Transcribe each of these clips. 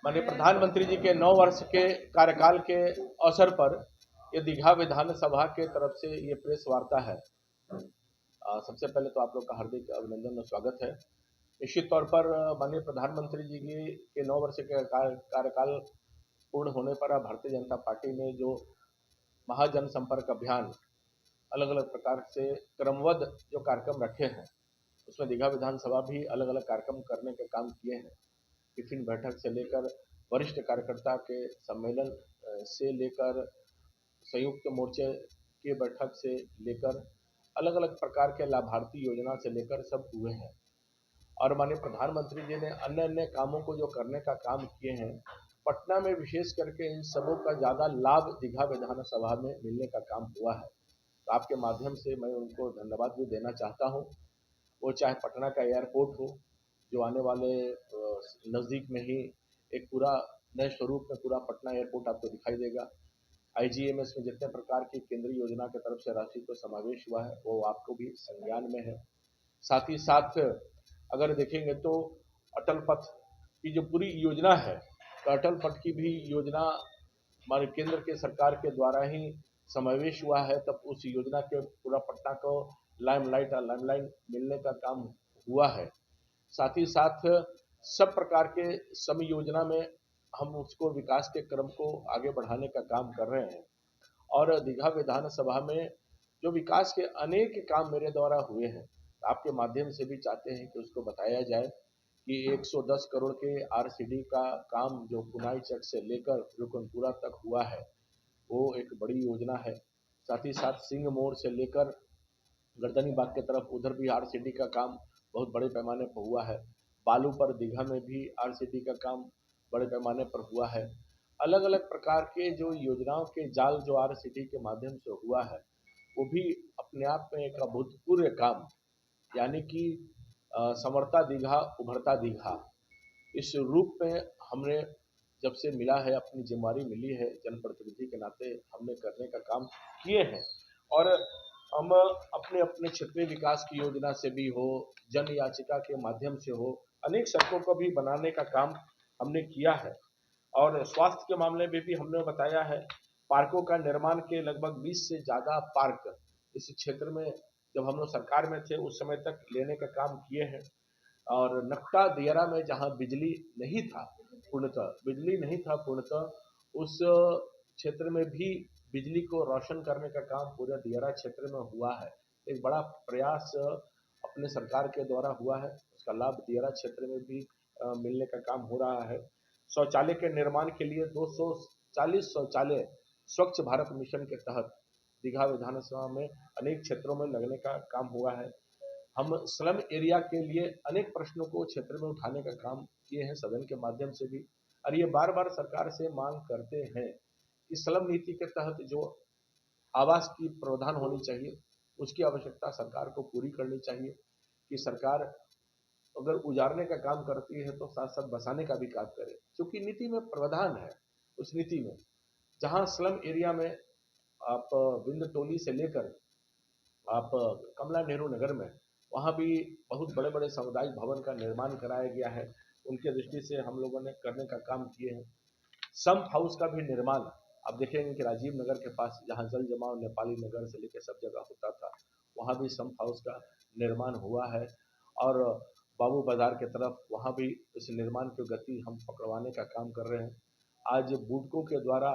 माननीय प्रधानमंत्री जी के 9 वर्ष के कार्यकाल के अवसर पर ये दीघा विधानसभा के तरफ से ये प्रेस वार्ता है। सबसे पहले तो आप लोग का हार्दिक अभिनंदन और स्वागत है। निश्चित तौर पर माननीय प्रधानमंत्री जी के 9 वर्ष के कार्यकाल पूर्ण होने पर भारतीय जनता पार्टी ने जो महाजन संपर्क अभियान अलग अलग प्रकार से क्रमबद्ध जो कार्यक्रम रखे हैं, उसमें दीघा विधानसभा भी अलग अलग कार्यक्रम करने के काम किए हैं। टिफिन बैठक से लेकर वरिष्ठ कार्यकर्ता के सम्मेलन से लेकर संयुक्त मोर्चे की बैठक से लेकर अलग अलग प्रकार के लाभार्थी योजना से लेकर सब हुए हैं। और माननीय प्रधानमंत्री जी ने अन्य अन्य कामों को जो करने का काम किए हैं, पटना में विशेष करके इन सबों का ज़्यादा लाभ दीघा विधानसभा में मिलने का काम हुआ है। तो आपके माध्यम से मैं उनको धन्यवाद भी देना चाहता हूँ। वो चाहे पटना का एयरपोर्ट हो, जो आने वाले नज़दीक में ही एक पूरा नए स्वरूप में पूरा पटना एयरपोर्ट आपको दिखाई देगा। IGMS में जितने प्रकार की केंद्रीय योजना की तरफ से राशि को समावेश हुआ है वो आपको भी संज्ञान में है। साथ ही साथ अगर देखेंगे तो अटल पथ की जो पूरी योजना है, तो अटल पथ की भी योजना हमारे केंद्र के सरकार के द्वारा ही समावेश हुआ है। तब उस योजना के पूरा पटना को लाइमलाइन मिलने का काम हुआ है। साथ ही साथ सब प्रकार के सम योजना में हम उसको विकास के क्रम को आगे बढ़ाने का काम कर रहे हैं। और दीघा विधानसभा में जो विकास के अनेक काम मेरे द्वारा हुए हैं, आपके माध्यम से भी चाहते हैं कि उसको बताया जाए कि 110 करोड़ के RCD का काम जो पुनाई चक से लेकर रुकनपुरा तक हुआ है, वो एक बड़ी योजना है। साथ ही साथ सिंह मोड़ से लेकर गर्दनी बाग की तरफ उधर भी RCD का काम बहुत बड़े पैमाने पर हुआ है। बालू पर दीघा में भी RCD का काम बड़े पैमाने पर हुआ है। अलग अलग प्रकार के जो योजनाओं के जाल जो RCD के माध्यम से हुआ है, वो भी अपने आप में एक अभूतपूर्व काम, यानी कि संवरता दीघा उभरता दीघा, इस रूप में हमने जब से मिला है, अपनी जिम्मेदारी मिली है जनप्रतिनिधि के नाते हमने करने का काम किए हैं। और हम अपने अपने क्षेत्रीय विकास की योजना से भी हो, जन याचिका के माध्यम से हो, अनेक सड़कों को भी बनाने का काम हमने किया है। और स्वास्थ्य के मामले में भी हमने बताया है, पार्कों का निर्माण के लगभग 20 से ज़्यादा पार्क इस क्षेत्र में जब हम लोग सरकार में थे उस समय तक लेने का काम किए हैं। और नक्टा दियरा में जहाँ बिजली नहीं था पूर्णतः, उस क्षेत्र में भी बिजली को रोशन करने का काम पूरे दियरा क्षेत्र में हुआ है। एक बड़ा प्रयास अपने सरकार के द्वारा हुआ है, उसका लाभ दियरा क्षेत्र में भी मिलने का काम हो रहा है। शौचालय के निर्माण के लिए 240 शौचालय स्वच्छ भारत मिशन के तहत दीघा विधानसभा में अनेक क्षेत्रों में लगने का काम हुआ है। हम स्लम एरिया के लिए अनेक प्रश्नों को क्षेत्र में उठाने का काम किए हैं सदन के माध्यम से भी। और ये बार बार सरकार से मांग करते हैं कि स्लम नीति के तहत जो आवास की प्रावधान होनी चाहिए, उसकी आवश्यकता सरकार को पूरी करनी चाहिए। कि सरकार अगर उजारने का काम करती है तो साथ साथ बसाने का भी काम करे, क्योंकि नीति में प्रावधान है। उस नीति में जहाँ स्लम एरिया में आप बिंद टोली से लेकर आप कमला नेहरू नगर में, वहाँ भी बहुत बड़े बड़े सामुदायिक भवन का निर्माण कराया गया है। उनके दृष्टि से हम लोगों ने करने का काम किए हैं। सम्प हाउस का भी निर्माण आप देखेंगे कि राजीव नगर के पास जहाँ जल जमाव नेपाली नगर से लेकर सब जगह होता था, वहाँ भी सम्प हाउस का निर्माण हुआ है। और बाबू बाजार के तरफ वहाँ भी इस निर्माण की गति हम पकड़वाने का काम कर रहे हैं। आज बूडको के द्वारा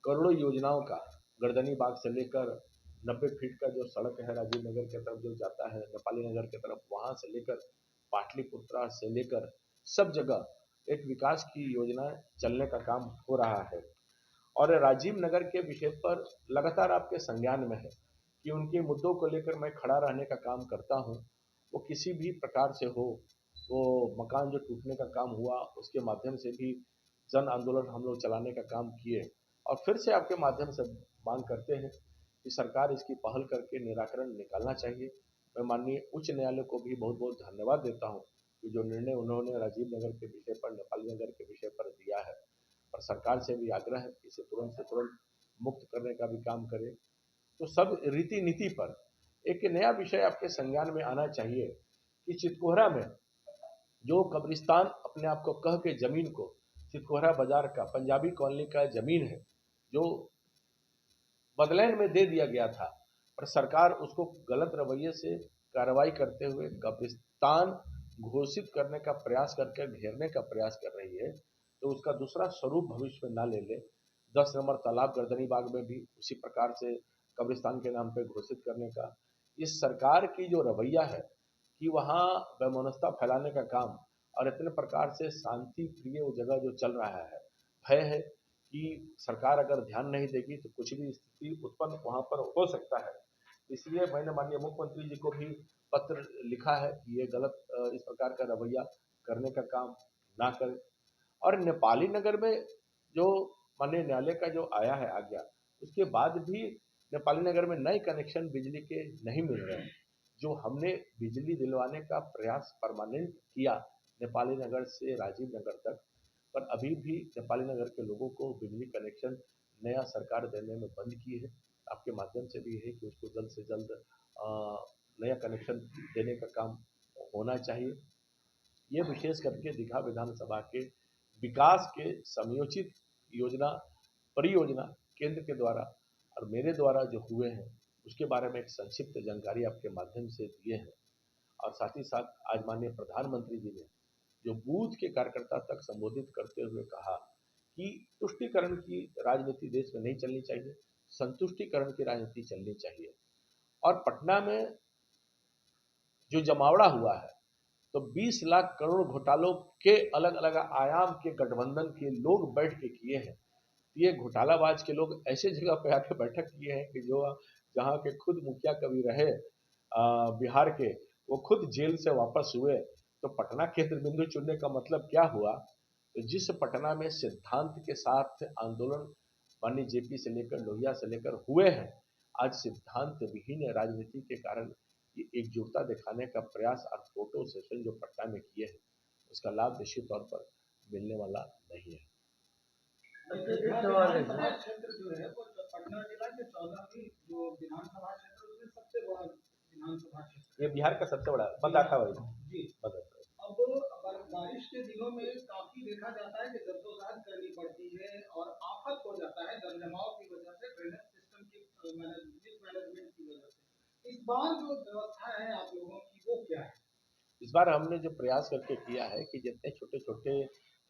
करोड़ों योजनाओं का गर्दनी बाग से लेकर 90 फीट का जो सड़क है राजीव नगर की तरफ जो जाता है नेपाली नगर की तरफ, वहाँ से लेकर पाटलिपुत्रा से लेकर सब जगह एक विकास की योजना चलने का काम हो रहा है। और राजीव नगर के विषय पर लगातार आपके संज्ञान में है कि उनके मुद्दों को लेकर मैं खड़ा रहने का काम करता हूँ। वो किसी भी प्रकार से हो, वो मकान जो टूटने का काम हुआ उसके माध्यम से भी जन आंदोलन हम लोग चलाने का काम किए। और फिर से आपके माध्यम से मांग करते हैं कि सरकार इसकी पहल करके निराकरण निकालना चाहिए। मैं माननीय उच्च न्यायालय को भी बहुत बहुत धन्यवाद देता हूँ कि जो निर्णय उन्होंने राजीव नगर के विषय पर, नेपाली नगर के विषय पर दिया है। और सरकार से भी आग्रह है कि इसे तुरंत से तुरंत मुक्त करने का भी काम करे। तो सब रीति नीति पर एक नया विषय आपके संज्ञान में आना चाहिए कि चितकोहरा में जो कब्रिस्तान अपने आप को कह के जमीन को चितकोहरा बाजार का पंजाबी कॉलोनी का जमीन है जो बदलैंड में दे दिया गया था, पर सरकार उसको गलत रवैये से कार्रवाई करते हुए कब्रिस्तान घोषित करने का प्रयास करके घेरने का प्रयास कर रही है। तो उसका दूसरा स्वरूप भविष्य में ना ले ले। 10 नंबर तालाब गर्दनी बाग में भी उसी प्रकार से कब्रिस्तान के नाम पे घोषित करने का, इस सरकार की जो रवैया है कि वहाँ वैमनस्यता फैलाने का काम और इतने प्रकार से शांति प्रिय वो जगह जो चल रहा है, भय है कि सरकार अगर ध्यान नहीं देगी तो कुछ भी स्थिति उत्पन्न वहाँ पर हो सकता है। इसलिए मैंने माननीय मुख्यमंत्री जी को भी पत्र लिखा है कि ये गलत इस प्रकार का रवैया करने का काम ना करें। और नेपाली नगर में जो माननीय न्यायालय का जो आया है आज्ञा, उसके बाद भी नेपाली नगर में नए कनेक्शन बिजली के नहीं मिल रहे हैं। जो हमने बिजली दिलवाने का प्रयास परमानेंट किया नेपाली नगर से राजीव नगर तक, पर अभी भी नेपाली नगर के लोगों को बिजली कनेक्शन नया सरकार देने में बंद की है। आपके माध्यम से भी है कि उसको जल्द से जल्द नया कनेक्शन देने का काम होना चाहिए। ये विशेष करके दीघा विधानसभा के विकास के समयोचित योजना परियोजना केंद्र के द्वारा और मेरे द्वारा जो हुए हैं उसके बारे में एक संक्षिप्त जानकारी आपके माध्यम से दिए हैं। और साथ ही साथ आज माननीय प्रधानमंत्री जी ने जो बूथ के कार्यकर्ता तक संबोधित करते हुए कहा कि तुष्टीकरण की राजनीति देश में नहीं चलनी चाहिए, संतुष्टिकरण की राजनीति चलनी चाहिए। और पटना में जो जमावड़ा हुआ है तो 20 लाख करोड़ घोटालों के अलग अलग आयाम के गठबंधन के लोग बैठ के किए हैं। ये घोटालाबाज के लोग ऐसे जगह पे आके बैठक किए हैं कि जो जहाँ के खुद मुखिया कभी रहे बिहार के, वो खुद जेल से वापस हुए। तो पटना केंद्र बिंदु चुनने का मतलब क्या हुआ? तो जिस पटना में सिद्धांत के साथ आंदोलन माननीय जेपी से लेकर लोहिया से लेकर हुए हैं, आज सिद्धांत विहीन राजनीति के कारण ये एकजुटता दिखाने का प्रयास और फोटो सेशन जो पटना में किए हैं उसका लाभ निश्चित तौर पर मिलने वाला नहीं है। क्षेत्र जो है वो पटना जिला के 14वीं जो विधानसभा क्षेत्र उसमें सबसे बड़ा विधानसभा क्षेत्र, ये बिहार का सबसे बड़ा बताता भाई जी। अब बारिश के दिनों में काफी देखा जाता है कि जद्दोजहद करनी पड़ती है और आफत हो जाता है जलजमाव की वजह से, ड्रेनेज सिस्टम की मिसमैनेजमेंट की वजह से। इस बार जो व्यवस्था है आप लोगों की वो क्या है? इस बार हमने जो प्रयास करके किया है कि जितने छोटे छोटे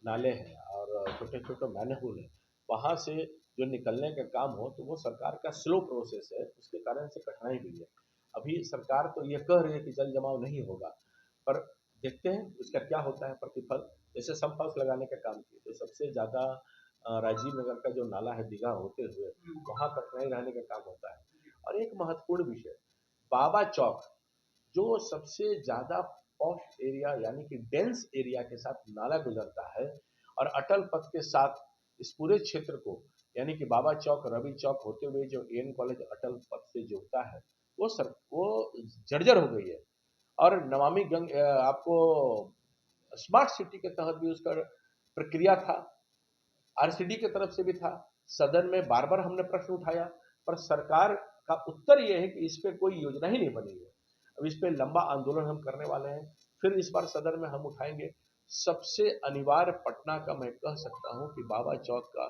नाले हैं और छोटे छोटे मैनहोल है वहाँ से जो निकलने का काम हो तो वो सरकार का स्लो प्रोसेस है, उसके कारण से कठिनाई हुई है। अभी सरकार तो ये कह रही है कि जल जमाव नहीं होगा, पर देखते हैं उसका क्या होता है प्रतिफल। जैसे सम्प हाउस लगाने का काम किया तो सबसे ज़्यादा राजीव नगर का जो नाला है दीघा होते हुए वहाँ कठिनाई रहने का काम होता है। और एक महत्वपूर्ण विषय बाबा चौक जो सबसे ज़्यादा पॉश एरिया यानी कि डेंस एरिया के साथ नाला गुजरता है और अटल पथ के साथ इस पूरे क्षेत्र को यानी कि बाबा चौक रवि चौक होते हुए जो एन कॉलेज अटल पथ से जुड़ता है वो जर्जर हो गई है। और नमामि आपको स्मार्ट सिटी के तहत भी उसका प्रक्रिया था, आरसीडी की तरफ से भी था। सदन में बार बार हमने प्रश्न उठाया पर सरकार का उत्तर यह है कि इस पे कोई योजना ही नहीं बनी है। अब इस पे लंबा आंदोलन हम करने वाले हैं, फिर इस बार सदन में हम उठाएंगे। सबसे अनिवार्य पटना का मैं कह सकता हूं कि बाबा चौक का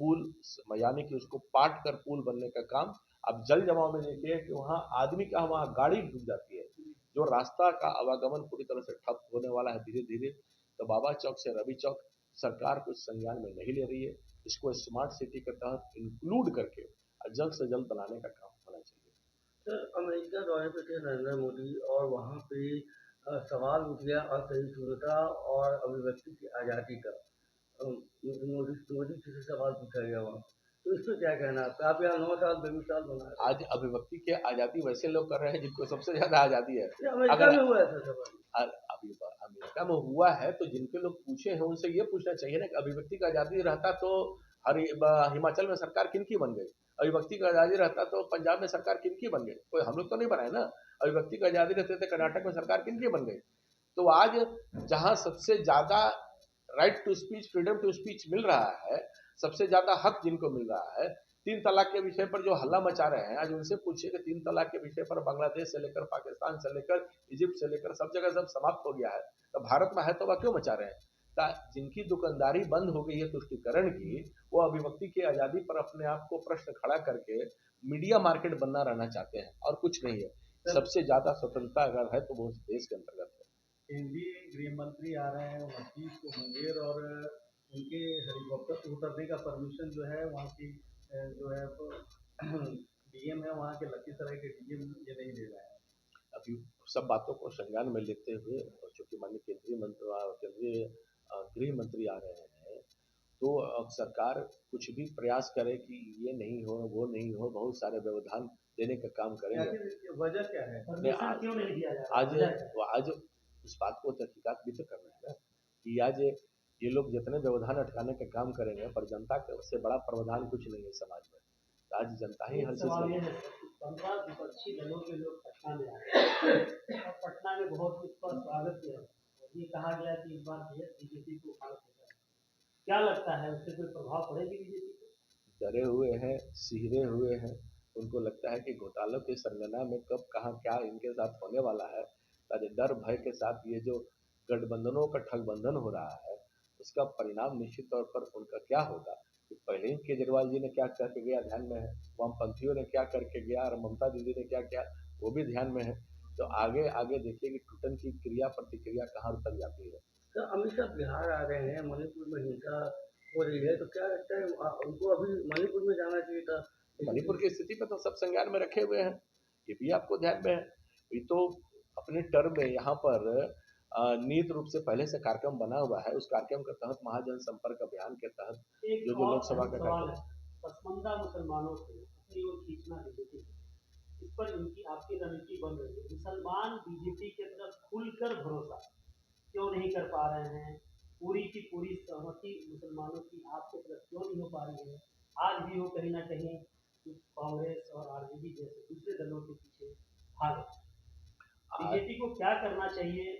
पुल यानी कि उसको पाट कर पुल बनने का काम। अब जल जमाव में देखिए कि वहाँ आदमी का वहाँ गाड़ी डूब जाती है, जो रास्ता का आवागमन पूरी तरह से ठप होने वाला है धीरे धीरे। तो बाबा चौक से रवि चौक सरकार कुछ संज्ञान में नहीं ले रही है, इसको स्मार्ट सिटी के तहत इंक्लूड करके जल्द से जल्द बनाने का काम होना चाहिए। सर, अमेरिका दौरे पे थे नरेंद्र मोदी और वहाँ पे सवाल उठ गया असहिष्णुता और अभिव्यक्ति की आज़ादी का। मोदी जी से सवाल पूछा गया वहाँ, तो इस पर क्या कहना है? आप यहाँ 9 साल बेमिसाल बना रहे हैं। आज अभिव्यक्ति की आज़ादी वैसे लोग कर रहे हैं जिनको सबसे ज़्यादा आज़ादी है। ये अमेरिका में हुआ था सवाल। अभी अमेरिका में हुआ है तो जिनके लोग पूछे हैं उनसे ये पूछना चाहिए ना कि अभिव्यक्ति का आज़ादी रहता तो हिमाचल में सरकार किनकी बन गई, अभिव्यक्ति का आज़ादी रहता तो पंजाब में सरकार किनकी बन गई, कोई हम लोग तो नहीं बनाए ना। अभिव्यक्ति का आज़ादी रहते थे कर्नाटक में सरकार किनकी बन गई। तो आज जहाँ सबसे ज़्यादा right to speech freedom to speech मिल रहा है, सबसे ज़्यादा हक जिनको मिल रहा है, 3 तलाक के विषय पर जो हल्ला मचा रहे हैं, आज उनसे पूछिए कि 3 तलाक के विषय पर बांग्लादेश से लेकर पाकिस्तान से लेकर इजिप्ट से लेकर सब जगह जब समाप्त हो गया है तो भारत में है तो वह क्यों मचा रहे हैं? जिनकी दुकानदारी बंद हो गई है तुष्टिकरण की, वो अभिव्यक्ति की आज़ादी पर अपने आप को प्रश्न खड़ा करके मीडिया मार्केट बनना रहना चाहते हैं, और कुछ नहीं है। सबसे ज़्यादा स्वतंत्रता अगर है तो वो उस देश के अंतर्गत है। केंद्रीय गृह मंत्री आ रहे हैं, 29 को मुंगेर और उनके हेलीकॉप्टर उतरने का परमिशन जो है वहाँ की जो है डीएम है, वहाँ के लखीसराय के डीएम ये नहीं दे रहे हैं। अभी सब बातों को संज्ञान में लेते हुए, और चूंकि माननीय केंद्रीय गृह मंत्री आ रहे हैं, तो अब सरकार कुछ भी प्रयास करे कि ये नहीं हो वो नहीं हो, बहुत सारे व्यवधान देने का काम करेंगे। आखिर वजह क्या है? नहीं, क्यों नहीं दिया जा रहा? आज उस बात को तहकीकात भी तो कर रहे हैं ना, कि आज ये लोग जितने व्यवधान अटकाने का काम करेंगे, पर जनता के उससे बड़ा प्रावधान कुछ नहीं है समाज में। आज जनता ही हर चीज 15 विपक्षी दलों के लोग पटना में आए और पटना में बहुत उसका स्वागत किया और ये कहा गया कि इस बार बीजेपी को उखाड़ फेंका। क्या लगता है उससे कोई प्रभाव पड़ेगी बीजेपी को? डरे हुए हैं, सिहरे हुए हैं, उनको लगता है कि घोटालों की सरगना में कब कहाँ क्या इनके साथ होने वाला है। ताकि डर भय के साथ ये जो गठबंधनों का ठगबंधन हो रहा है, उसका परिणाम निश्चित तौर पर उनका क्या होगा। कि पहले ही केजरीवाल जी ने क्या करके गया ध्यान में है, वामपंथियों ने क्या करके गया, और ममता दीदी ने क्या किया वो भी ध्यान में है। तो आगे आगे देखिए कि टूटन की क्रिया प्रतिक्रिया कहाँ तक जाती है। तो अमित शाह बिहार आ रहे हैं, मणिपुर में हिंसा हो रही है, तो क्या लगता है उनको अभी मणिपुर में जाना चाहिए था? मणिपुर की स्थिति पे तो सब संज्ञान में रखे हुए हैं, ये भी आपको ध्यान में है। ये तो अपने टर्म में यहाँ पर नियत रूप से पहले से कार्यक्रम बना हुआ है। उस कार्यक्रम के तहत महाजन संपर्क अभियान के तहत जो लोकसभा का कार्यक्रम, पसमानदा मुसलमानों को अपनी ओर खींचना बीजेपी, इस पर इनकी आपकी रणनीति बन रही है। मुसलमान बीजेपी के तरफ खुलकर भरोसा क्यों नहीं कर पा रहे हैं? पूरी की पूरी सहमति मुसलमानों की आपके तरफ क्यों नहीं हो पा रही है? आज भी वो कहीं ना कहीं कांग्रेस और आरजेडी जैसे दूसरे दलों के पीछे भाग। बीजेपी को क्या करना चाहिए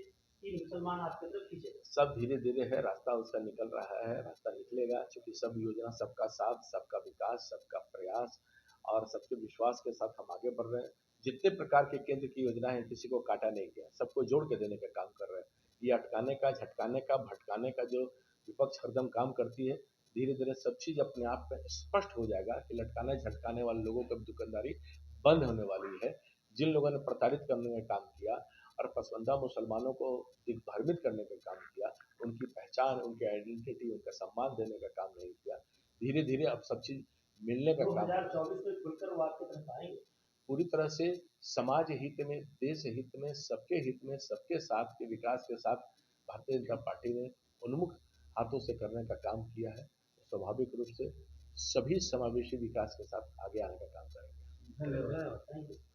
कि मुसलमान आपके तरफ खींचे? सब धीरे धीरे है रास्ता उसका निकल रहा है, रास्ता निकलेगा, क्योंकि सब योजना, सबका साथ, सबका विकास, सबका प्रयास और सबके विश्वास के साथ हम आगे बढ़ रहे हैं। जितने प्रकार के केंद्र की योजना है, किसी को काटा नहीं गया, सबको जोड़ के देने का काम कर रहे हैं। ये अटकाने का, झटकाने का, भटकाने का जो विपक्ष हरदम काम करती है, धीरे धीरे सब चीज अपने आप में स्पष्ट हो जाएगा कि लटकाने झटकाने वाले लोगों की दुकानदारी बंद होने वाली है। जिन लोगों ने प्रताड़ित करने का काम किया और पसमानदा मुसलमानों को दिग्भ्रमित करने का काम किया, उनकी पहचान, उनकी आइडेंटिटी, उनका सम्मान देने का काम नहीं किया, धीरे धीरे अब सब चीज मिलने का काम 2024 में खुलकर वो आपकी तरफ आएंगे पूरी तरह से। समाज हित में, देश हित में, सबके हित में, सबके साथ के विकास के साथ भारतीय जनता पार्टी ने उन्मुख हाथों से करने का काम किया है। स्वाभाविक रूप से सभी समावेशी विकास के साथ आगे आने का काम करेंगे। धन्यवाद।